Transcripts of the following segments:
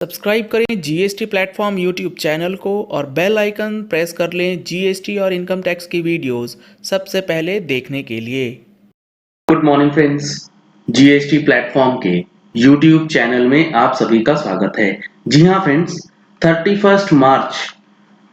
Subscribe करें GST platform YouTube channel को और बेल आइकन प्रेस कर लें जीएसटी और इनकम टैक्स की वीडियोस सबसे पहले देखने के लिए। Good morning friends, GST platform के यूट्यूब चैनल में आप सभी का स्वागत है। जी हाँ फ्रेंड्स, 31 मार्च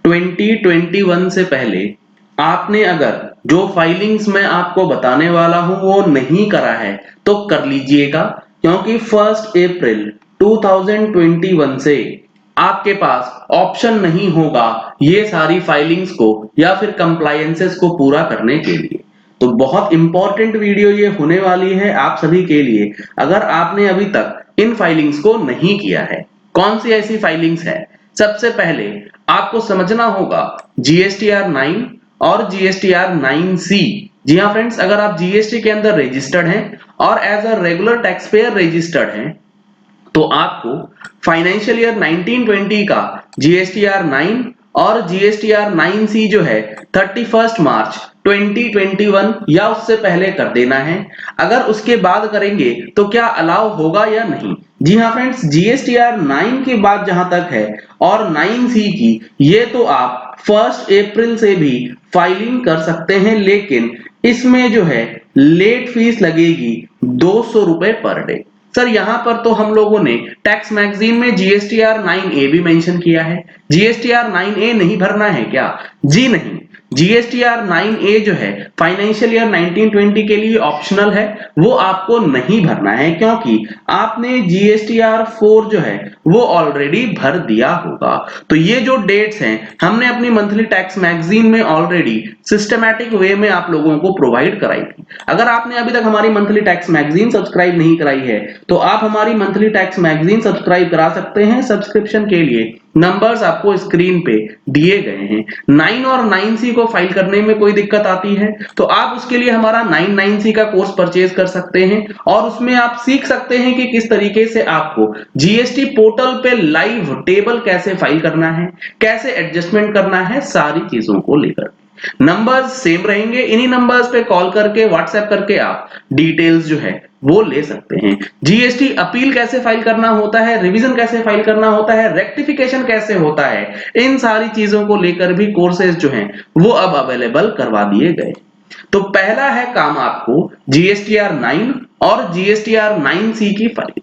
2021 से पहले आपने अगर जो फाइलिंग्स मैं आपको बताने वाला हूं वो नहीं करा है तो कर लीजिएगा, क्योंकि 1 अप्रैल 2021 से आपके पास ऑप्शन नहीं होगा ये सारी फाइलिंग्स को या फिर कंप्लायंसेस को पूरा करने के लिए। तो बहुत इंपॉर्टेंट वीडियो ये होने वाली है आप सभी के लिए, अगर आपने अभी तक इन फाइलिंग्स को नहीं किया है। कौन सी ऐसी फाइलिंग्स है? सबसे पहले आपको समझना होगा जीएसटीआर 9 और जीएसटीआर 9C। जी हाँ फ्रेंड्स, अगर आप जीएसटी के अंदर रजिस्टर्ड हैं और as a regular tax payer registered हैं तो आपको फाइनेंशियल ईयर 1920 का जीएसटीआर 9 और जीएसटीआर 9C जो है 31 मार्च 2021 या उससे पहले कर देना है। अगर उसके बाद करेंगे तो क्या अलाउ होगा या नहीं? जी हाँ फ्रेंड्स, जीएसटीआर 9 के बाद जहां तक है और 9C की, ये तो आप 1 अप्रैल से भी फाइलिंग कर सकते हैं, लेकिन इसमें जो है लेट फीस लगेगी 200 रुपए पर डे। सर यहाँ पर तो हम लोगों ने टैक्स मैगजीन में जीएसटीआर 9A भी मेंशन किया है, जीएसटीआर 9A नहीं भरना है क्या? जी नहीं, जीएसटीआर 9A जो है फाइनेंशियल ईयर 1920 के लिए ऑप्शनल है, वो आपको नहीं भरना है क्योंकि आपने जीएसटीआर 4 जो है वो ऑलरेडी भर दिया होगा। तो ये जो डेट्स हैं हमने अपनी मंथली टैक्स मैगजीन में ऑलरेडी सिस्टमैटिक वे में आप लोगों को प्रोवाइड कराई थी। अगर आपने अभी तक हमारी मंथली टैक्स मैगजीन सब्सक्राइब नहीं कराई है तो आप हमारी मंथली टैक्स मैगजीन सब्सक्राइब करा सकते हैं। सब्सक्रिप्शन के लिए नंबर्स आपको स्क्रीन पे दिए गए हैं। 9 और 9C को फाइल करने में कोई दिक्कत आती है तो आप उसके लिए हमारा 9C का कोर्स परचेज कर सकते हैं और उसमें आप सीख सकते हैं कि किस तरीके से आपको जीएसटी पोर्टल पे लाइव टेबल कैसे फाइल करना है, कैसे एडजस्टमेंट करना है, सारी चीजों को लेकर। नंबर्स सेम रहेंगे, इन्हीं नंबर्स पे कॉल करके व्हाट्सएप करके आप डिटेल्स जो है वो ले सकते हैं। जीएसटी अपील कैसे फाइल करना होता है, रिवीजन कैसे फाइल करना होता है, रेक्टिफिकेशन कैसे होता है, इन सारी चीजों को लेकर भी कोर्सेज जो हैं वो अब अवेलेबल करवा दिए गए। तो पहला है काम आपको जीएसटीआर 9 और जीएसटीआर 9C की फाइल।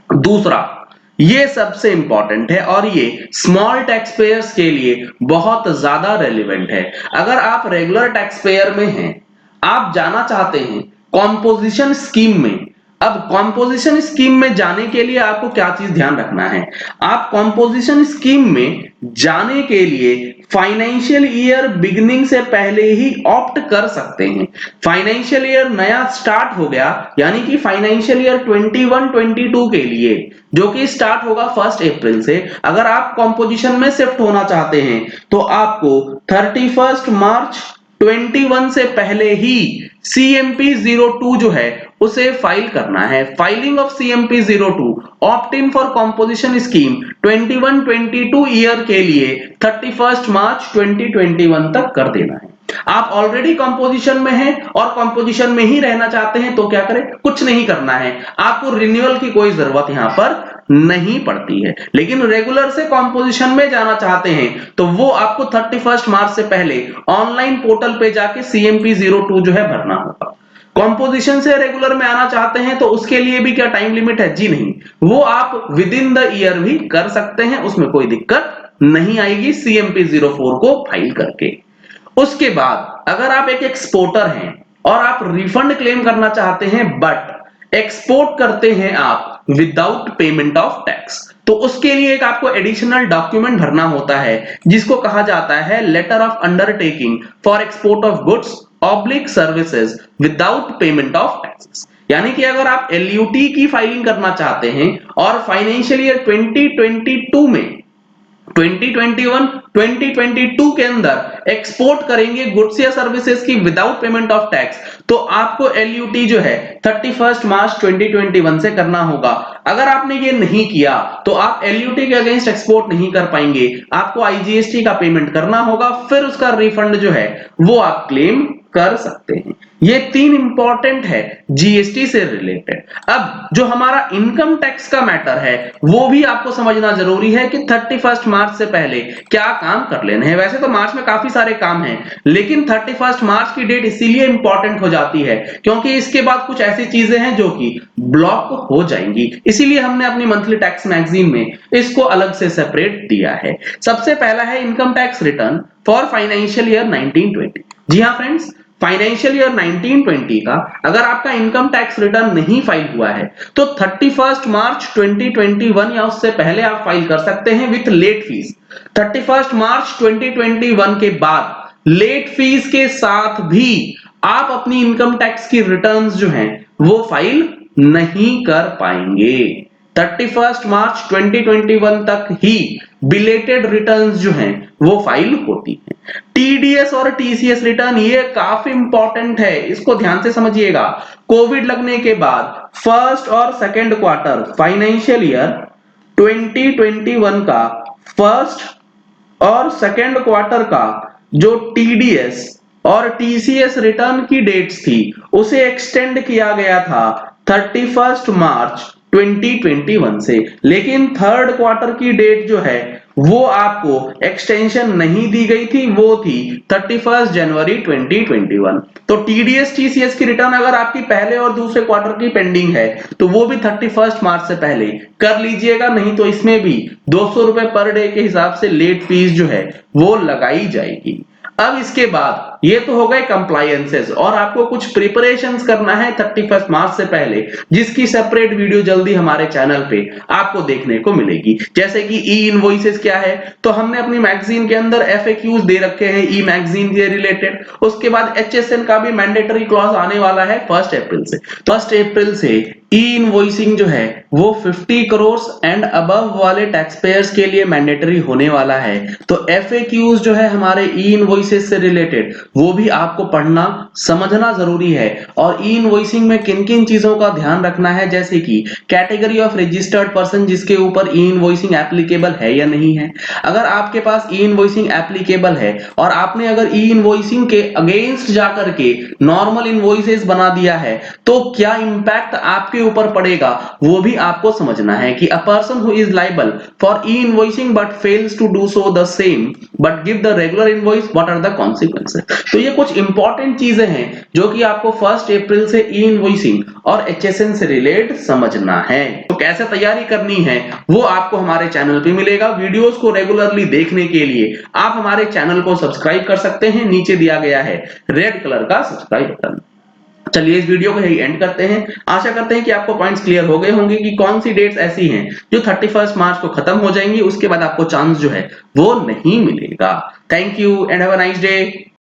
दूसरा, ये सबसे इंपॉर्टेंट है और ये स्मॉल टैक्स पेयर्स के लिए बहुत ज्यादा रेलिवेंट है। अगर आप रेगुलर टैक्स पेयर में हैं, आप जाना चाहते हैं कॉम्पोजिशन स्कीम में। अब कॉम्पोजिशन स्कीम में जाने के लिए आपको क्या चीज ध्यान रखना है? आप कॉम्पोजिशन स्कीम में जाने के लिए फाइनेंशियल ईयर बिगिनिंग से पहले ही ऑप्ट कर सकते हैं। फाइनेंशियल ईयर नया स्टार्ट हो गया, यानी कि फाइनेंशियल ईयर 21-22 के लिए जो कि स्टार्ट होगा 1 अप्रैल से, अगर आप कॉम्पोजिशन में शिफ्ट होना चाहते हैं तो आपको 31 मार्च 21 से पहले ही CMP 02 जो है उसे फाइल करना है। Filing of CMP 02 opt in for composition scheme 21-22 year के लिए 31 मार्च 2021 तक कर देना है। आप ऑलरेडी कंपोजिशन में हैं और कंपोजिशन में ही रहना चाहते हैं तो क्या करें? कुछ नहीं करना है, आपको रिन्यूअल की कोई जरूरत यहां पर नहीं पड़ती है। लेकिन रेगुलर से कंपोजिशन में जाना चाहते हैं तो वो आपको 31 मार्च से पहले ऑनलाइन पोर्टल पे जाके CMP 02 जो है भरना होगा। कंपोजिशन से रेगुलर में आना चाहते हैं तो उसके लिए भी क्या टाइम लिमिट है? जी नहीं, वो आप विद इन द ईयर भी कर सकते हैं, उसमें कोई दिक्कत नहीं आएगी CMP 04 को फाइल करके। उसके बाद अगर आप एक एक्सपोर्टर हैं और आप रिफंड क्लेम करना चाहते हैं बट एक्सपोर्ट करते हैं आप विदाउट पेमेंट ऑफ टैक्स, तो उसके लिए एक आपको एडिशनल डॉक्यूमेंट भरना होता है जिसको कहा जाता है letter of undertaking for export of goods oblique services without payment of taxes. यानी कि अगर आप LUT की फाइलिंग करना चाहते हैं और फाइनेंशियल ईयर 2022 में 2021-2022 के अंदर एक्सपोर्ट करेंगे गुड्स या सर्विसेज की विदाउट पेमेंट ऑफ टैक्स, तो आपको LUT जो है 31 मार्च 2021 से करना होगा। अगर आपने ये नहीं किया तो आप LUT के अगेंस्ट एक्सपोर्ट नहीं कर पाएंगे, आपको IGST का पेमेंट करना होगा, फिर उसका रिफंड जो है वो आप क्लेम कर सकते हैं। ये 3 इंपॉर्टेंट है जीएसटी से रिलेटेड। अब जो हमारा इनकम टैक्स का मैटर है वो भी आपको समझना जरूरी है कि 31 मार्च से पहले क्या काम कर लेने हैं। वैसे तो मार्च में काफी सारे काम हैं, लेकिन 31 मार्च की डेट इसीलिए इंपॉर्टेंट हो जाती है क्योंकि इसके बाद कुछ ऐसी चीजें हैं जो कि ब्लॉक हो जाएंगी। इसीलिए हमने अपनी मंथली टैक्स मैगजीन में इसको अलग से सेपरेट दिया है। सबसे पहला है income tax return for financial year 1920। जी हाँ फ्रेंड्स, फाइनेंशियल ईयर 1920 का अगर आपका इनकम टैक्स रिटर्न नहीं फाइल हुआ है तो 31 मार्च 2021 या उससे पहले आप फाइल कर सकते हैं विथ लेट फीस। 31 मार्च 2021 के बाद लेट फीस के साथ भी आप अपनी इनकम टैक्स की रिटर्न्स जो हैं वो फाइल नहीं कर पाएंगे। 31 मार्च 2021 तक ही बिलेटेड रिटर्न्स जो हैं वो फाइल होती हैं। टीडीएस और टीसीएस रिटर्न ये काफी इंपॉर्टेंट है, इसको ध्यान से समझिएगा। कोविड लगने के बाद फर्स्ट और सेकंड क्वार्टर फाइनेंशियल ईयर 2021 का फर्स्ट और सेकंड क्वार्टर का जो टीडीएस और टीसीएस रिटर्न की डेट्स थी उसे एक्सटेंड किया गया था 31 मार्च 2021 से, लेकिन थर्ड क्वार्टर की डेट जो है वो आपको एक्सटेंशन नहीं दी गई थी, वो थी 31 जनवरी 2021। तो टीडीएस टीसीएस की रिटर्न अगर आपकी पहले और दूसरे क्वार्टर की पेंडिंग है तो वो भी 31 मार्च से पहले कर लीजिएगा, नहीं तो इसमें भी 200 रुपए पर डे के हिसाब से लेट फीस जो है वो लगाई जाएगी। अब इसके बाद ये तो हो गए कंप्लायंसेस और आपको कुछ प्रिपरेशंस करना है 31 मार्च से पहले, जिसकी सेपरेट वीडियो जल्दी हमारे चैनल पे आपको देखने को मिलेगी। जैसे कि ई इनवॉइसेस क्या है, तो हमने अपनी मैगजीन के अंदर एफएक्यूज दे रखे हैं ई मैगजीन से रिलेटेड। उसके बाद एचएसएन का भी मैंडेटरी क्लॉज आने वाला है 1 अप्रैल से। 1 अप्रैल से ई इनवॉइसिंग जो है वो 50 करोड़ एंड अबव वाले टैक्स पेयर्स के लिए मैंडेटरी होने वाला है। तो एफएक्यूज जो है हमारे ई इनवॉइसेस से रिलेटेड वो भी आपको पढ़ना समझना जरूरी है। और ई इनवॉइसिंग में किन किन चीजों का ध्यान रखना है, जैसे कि कैटेगरी ऑफ रजिस्टर्ड पर्सन जिसके ऊपर ई इनवॉइसिंग एप्लीकेबल है या नहीं है। अगर आपके पास ई इनवॉइसिंग एप्लीकेबल है और आपने अगर ई इनवॉइसिंग के अगेंस्ट जाकर के नॉर्मल इनवॉइसेस बना दिया है तो क्या इंपैक्ट आपके ऊपर पड़ेगा वो भी आपको समझना है कि a person who is liable for e invoicing but fails to do so the same but give the regular invoice what are the consequences. तो ये कुछ इंपॉर्टेंट चीजें हैं जो कि आपको 1 अप्रैल से ई इनवॉइसिंग और एचएसएन से रिलेट समझना है। तो कैसे तैयारी करनी है वो आपको हमारे चैनल पे मिलेगा। वीडियोस को रेगुलरली देखने के लिए आप हमारे चैनल को सब्सक्राइब कर सकते हैं, नीचे दिया गया है रेड कलर का सब्सक्राइब बटन। चलिए इस वीडियो को यही एंड करते हैं। आशा करते हैं कि आपको पॉइंट्स क्लियर हो गए होंगे कि कौन सी डेट्स ऐसी हैं जो 31 मार्च को खत्म हो जाएंगी, उसके बाद आपको चांस जो है वो नहीं मिलेगा। Thank you and have a nice day.